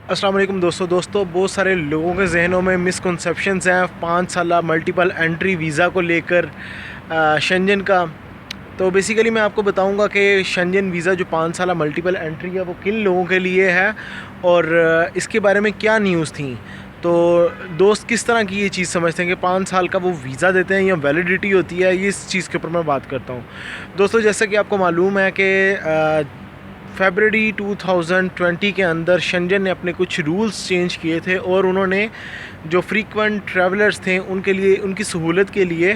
अस्सलाम वालेकुम दोस्तों बहुत सारे लोगों के जहनों में मिसकंसेप्शंस हैं 5 साल मल्टीपल एंट्री वीज़ा को लेकर शेंजन का। तो बेसिकली मैं आपको बताऊंगा कि शेंजन वीज़ा जो 5 साल मल्टीपल एंट्री है वो किन लोगों के लिए है और इसके बारे में क्या न्यूज़ थी। तो दोस्त किस तरह की ये चीज़ समझते हैं कि 5 साल का वो वीज़ा देते हैं या वैलिडिटी होती है, ये इस चीज़ के ऊपर मैं बात करता हूँ। दोस्तों जैसा कि आपको मालूम है कि फरवरी 2020 के अंदर शेंजन ने अपने कुछ रूल्स चेंज किए थे और उन्होंने जो फ्रीक्वेंट ट्रैवलर्स थे उनके लिए, उनकी सहूलत के लिए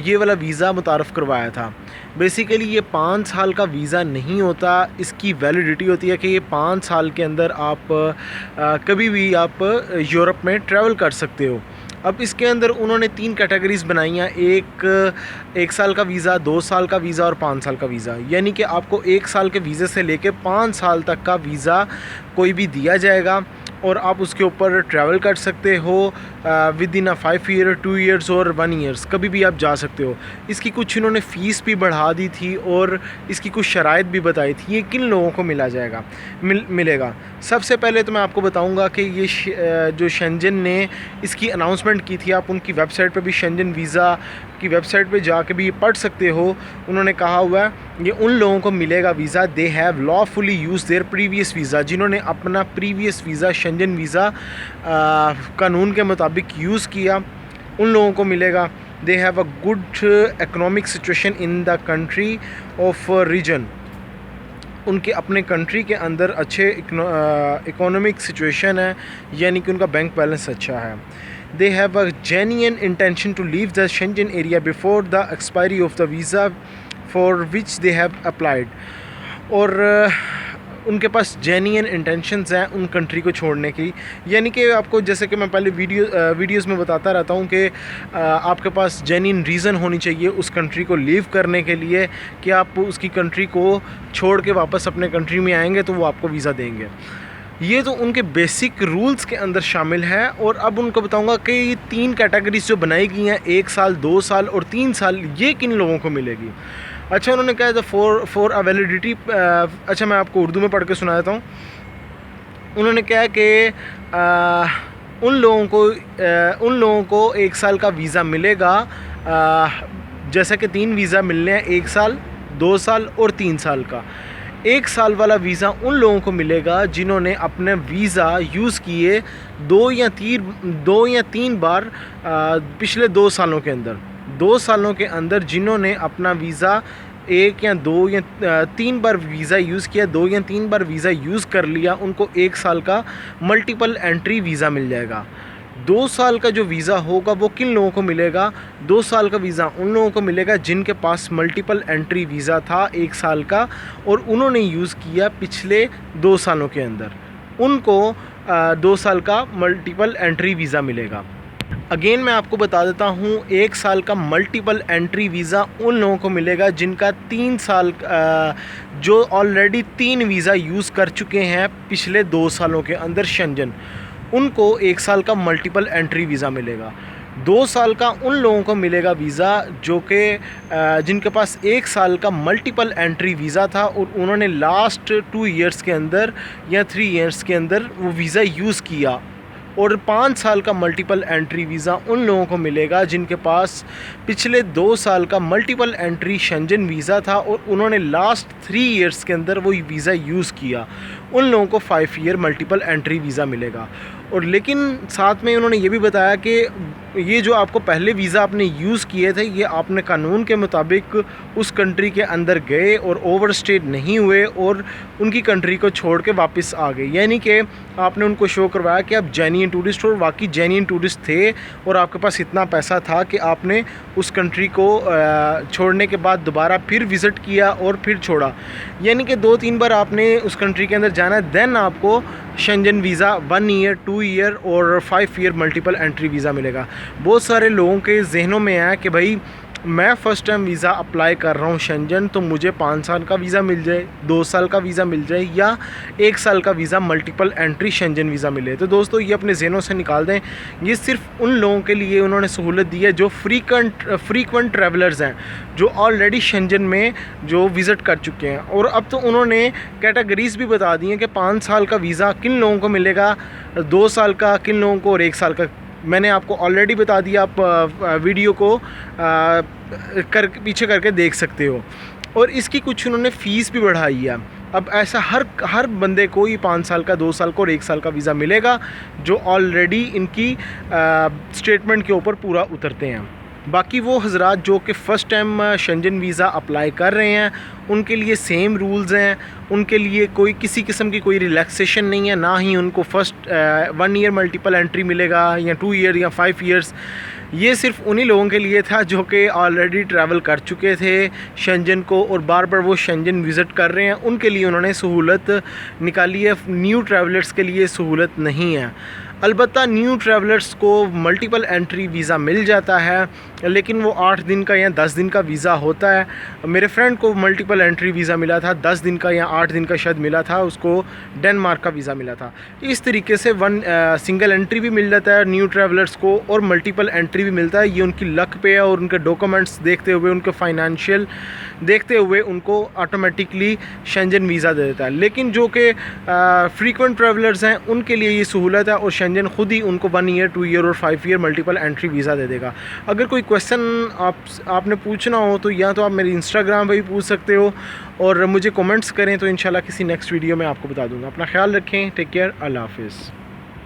ये वाला वीज़ा मुतारफ़ करवाया था। बेसिकली ये 5 साल का वीज़ा नहीं होता, इसकी वैलिडिटी होती है कि ये 5 साल के अंदर आप कभी भी आप यूरोप में ट्रैवल कर सकते हो। अब इसके अंदर उन्होंने 3 कैटेगरीज़ बनाई हैं, एक साल का वीज़ा, 2 साल का वीज़ा और 5 साल का वीज़ा। यानी कि आपको 1 साल के वीज़े से लेके 5 साल तक का वीज़ा कोई भी दिया जाएगा और आप उसके ऊपर ट्रैवल कर सकते हो विद इन 5 ईयर, 2 ईयर्स और 1 ईयर्स, कभी भी आप जा सकते हो। इसकी कुछ इन्होंने फ़ीस भी बढ़ा दी थी और इसकी कुछ शराइत भी बताई थी। ये किन लोगों को मिलेगा। सबसे पहले तो मैं आपको बताऊंगा कि ये जो शेंजन ने इसकी अनाउंसमेंट की थी, आप उनकी वेबसाइट पे भी, शेंजन वीज़ा की वेबसाइट पे जाके भी पढ़ सकते हो। उन्होंने कहा हुआ है ये उन लोगों को मिलेगा visa they have lawfully use their previous visa, जिन्होंने अपना प्रीवियस वीज़ा, शेंजन वीज़ा कानून के मुताबिक यूज़ किया, उन लोगों को मिलेगा। They have a good economic situation in the country of region, उनके अपने कंट्री के अंदर अच्छे इकोनॉमिक सिचुएशन है, यानी कि उनका बैंक बैलेंस अच्छा है। They have a genuine intention to leave the Schengen area before the expiry of the visa for which they have applied, और उनके पास जेन्युइन इंटेंशंस हैं उन कंट्री को छोड़ने की। यानी कि आपको, जैसे कि मैं पहले वीडियोस में बताता रहता हूँ कि आपके पास जेन्युइन रीज़न होनी चाहिए उस कंट्री को लीव करने के लिए कि आप उसकी कंट्री को छोड़ के वापस अपने कंट्री में आएंगे तो वो आपको वीज़ा देंगे। ये तो उनके बेसिक रूल्स के अंदर शामिल है। और अब उनको बताऊंगा कि ये 3 कैटेगरीज जो बनाई गई हैं, 1 साल, 2 साल और 3 साल, ये किन लोगों को मिलेगी। अच्छा, उन्होंने कहा था फॉर अ वैलिडिटी। अच्छा, मैं आपको उर्दू में पढ़ के सुना देता हूँ। उन्होंने कहा कि उन लोगों को 1 साल का वीज़ा मिलेगा, जैसा कि 3 वीज़ा मिलने हैं, 1 साल, 2 साल और 3 साल का। 1 साल वाला वीज़ा उन लोगों को मिलेगा जिन्होंने अपने वीज़ा यूज़ किए 2 या 3 बार पिछले 2 सालों के अंदर। 2 सालों के अंदर जिन्होंने अपना वीज़ा 1 या 2 या 3 बार वीज़ा यूज़ किया, 2 या 3 बार वीज़ा यूज़ कर लिया, उनको 1 साल का मल्टीपल एंट्री वीज़ा मिल जाएगा। 2 साल का जो वीज़ा होगा वो किन लोगों को मिलेगा। 2 साल का वीज़ा उन लोगों को मिलेगा जिनके पास मल्टीपल एंट्री वीज़ा था 1 साल का और उन्होंने यूज़ किया पिछले 2 सालों के अंदर, उनको 2 साल का मल्टीपल एंट्री वीज़ा मिलेगा। अगेन मैं आपको बता देता हूँ, 1 साल का मल्टीपल एंट्री वीज़ा उन लोगों को मिलेगा जिनका 3 साल जो ऑलरेडी 3 वीज़ा यूज़ कर चुके हैं पिछले 2 सालों के अंदर शेंजन, उनको 1 साल का मल्टीपल एंट्री वीज़ा मिलेगा। 2 साल का उन लोगों को मिलेगा वीज़ा जो कि जिनके पास 1 साल का मल्टीपल एंट्री वीज़ा था और उन्होंने लास्ट 2 ईयर्स के अंदर या 3 ईयर्स के अंदर वो वीज़ा यूज़ किया। और 5 साल का मल्टीपल एंट्री वीज़ा उन लोगों को मिलेगा जिनके पास पिछले 2 साल का मल्टीपल एंट्री शेंजन वीज़ा था और उन्होंने लास्ट 3 ईयर्स के अंदर वो वीज़ा यूज़ किया, उन लोगों को 5 ईयर मल्टीपल एंट्री वीज़ा मिलेगा। और लेकिन साथ में उन्होंने ये भी बताया कि ये जो आपको पहले वीज़ा आपने यूज़ किए थे, ये आपने कानून के मुताबिक उस कंट्री के अंदर गए और ओवरस्टेड नहीं हुए और उनकी कंट्री को छोड़ के वापस आ गए। यानी कि आपने उनको शो करवाया कि आप जेन्युइन टूरिस्ट और वाकई जेन्युइन टूरिस्ट थे और आपके पास इतना पैसा था कि आपने उस कंट्री को छोड़ने के बाद दोबारा फिर विज़िट किया और फिर छोड़ा। यानी कि 2-3 बार आपने उस कंट्री के अंदर जाना है, देन आपको शेंजन वीज़ा 1 ईयर, 2 ईयर और 5 ईयर मल्टीपल एंट्री वीज़ा मिलेगा। बहुत सारे लोगों के जहनों में है कि भाई मैं फ़र्स्ट टाइम वीज़ा अप्लाई कर रहा हूँ शेंजन, तो मुझे 5 साल का वीज़ा मिल जाए, 2 साल का वीज़ा मिल जाए या 1 साल का visa multiple entry Shenzhen visa मिले। तो दोस्तों ये अपने जहनों से निकाल दें, ये सिर्फ उन लोगों के लिए उन्होंने सहूलत दी है जो फ्रीक्वेंट ट्रैवलर्स हैं, जो ऑलरेडी शेंजन में जो विज़िट कर चुके हैं। और अब तो उन्होंने कैटेगरीज़ भी बता दी है कि 5 साल का वीज़ा किन लोगों को मिलेगा, 2 साल का किन लोगों को और 1 साल का। मैंने आपको ऑलरेडी बता दिया, आप वीडियो को पीछे करके देख सकते हो। और इसकी कुछ उन्होंने फ़ीस भी बढ़ाई है। अब ऐसा हर बंदे को ही 5 साल का, 2 साल का और 1 साल का वीज़ा मिलेगा जो ऑलरेडी इनकी स्टेटमेंट के ऊपर पूरा उतरते हैं। बाकी वो हज़रात जो कि first time Shenzhen visa apply कर रहे हैं उनके लिए सेम रूल्स हैं, उनके लिए कोई किसी किस्म की कोई रिलैक्सेशन नहीं है, ना ही उनको फ़र्स्ट 1 ईयर मल्टीपल एंट्री मिलेगा या 2 ईयर या 5 ईयर्स। ये सिर्फ उन्हीं लोगों के लिए था जो कि ऑलरेडी ट्रैवल कर चुके थे शेंजन को और बार बार वो शेंजन विज़िट कर रहे हैं, उनके लिए उन्होंने सहूलत निकाली है। न्यू ट्रैवलर्स के लिए सहूलत नहीं है। अलबत्ता न्यू ट्रैवलर्स को मल्टीपल एंट्री वीज़ा मिल जाता है, लेकिन वो 8 दिन का या 10 दिन का वीज़ा होता है। मेरे फ्रेंड को मल्टीपल एंट्री वीज़ा मिला था, 10 दिन का या 8 दिन का शायद मिला था, उसको डेनमार्क का वीज़ा मिला था। इस तरीके से सिंगल एंट्री भी मिल जाता है न्यू ट्रैवलर्स को और मल्टीपल एंट्री भी मिलता है। ये उनकी लक पे है और उनके डॉक्यूमेंट्स देखते हुए, उनके फाइनेंशियल देखते हुए उनको ऑटोमेटिकली शेंजन वीज़ा दे देता है। लेकिन जो कि फ्रीक्वेंट ट्रैवलर्स हैं उनके लिए ये सहूलत है और शेंजन खुद ही उनको 1 ईयर, 2 ईयर और 5 ईयर मल्टीपल एंट्री वीज़ा दे देगा। अगर कोई क्वेश्चन आपने पूछना हो तो या तो आप मेरे इंस्टाग्राम पे भी पूछ सकते हो और मुझे कमेंट्स करें, तो इंशाल्लाह किसी नेक्स्ट वीडियो में आपको बता दूंगा। अपना ख्याल रखें, टेक केयर, अल्लाह हाफिज़।